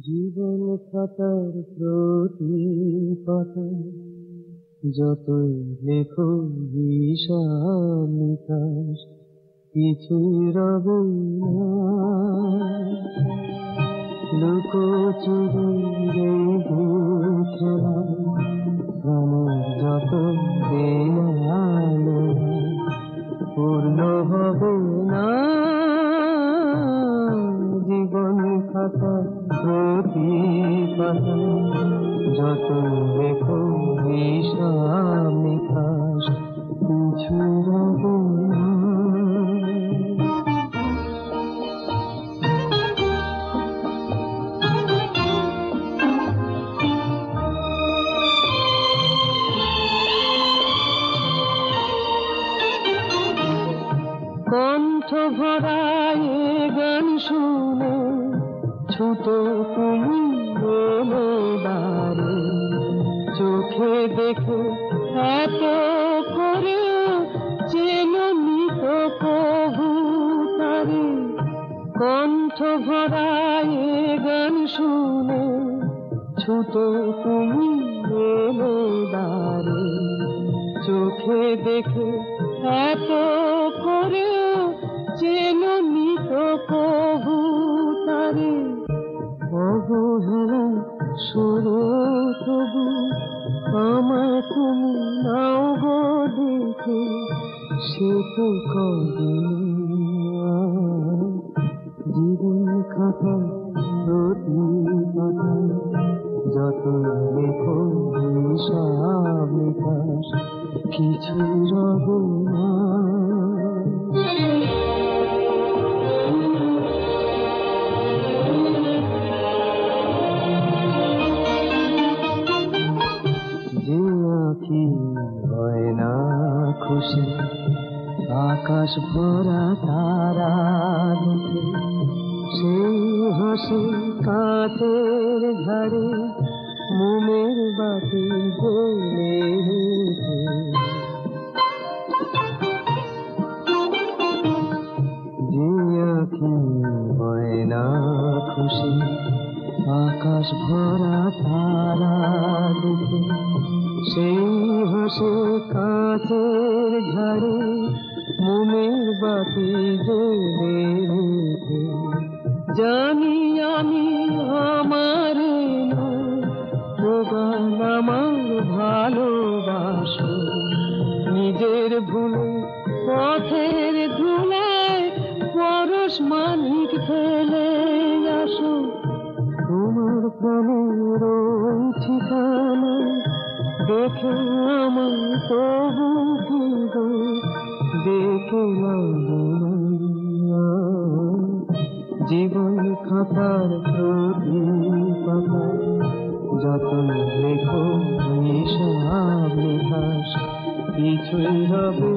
জীবন খাতার প্রতি পাতায় যতই লেখো হিসাব নিকাশ কিছুই রবে না। লুকোচুরি খেলা প্রাণের যত দেয়ালো পূর্ণ হবে না। জীবন খাতার প্রতি পাতায় যত লেখো হিসাব নিকাশ কিছু রবে না। কণ্ঠ ভরায় গান শুনে ছুটো তুমি এলে বারে, চোখে দেখে এত করে চেননি তো কবু তারে। কণ্ঠ ভরায় গান শুনে ছুটো তুমি এলে বারে, চোখে দেখে এত করে চেননি তো কবু তারে। অবহেলা সরে তবু আমায় তুমি নাও গো দেখে, সে তো কবে জীবন খাতা প্রতি পাতায় যত লেখো হিসাব নিকাশ কিছু রবে না। যে আঁখি হয় না খুশি আকাশ ভরা তারা দেখে, সেই হাসি কাঁচের ঝাড়ে মোমের বাতি জ্বলে ওঠে। যে আঁখি হয় না খুশি আকাশ ভরা তারা দেখে, সেই হাসি কাঁচের ঝাড়ে মোমের বাতি জ্বলে ওঠে। জানি আমি আমার প্রগান আমার ভালোবাসো, নিজের ভুলে পথের ধুলায় পরশ মানিক ফেলে আসো। তোমার প্রাণের ঠিকানা দেখে আমার তবু কিন্তু দেখে জীবন খাতার প্রতি পাতায় যত লেখো হিসাব নিকাশ কিছুই রবে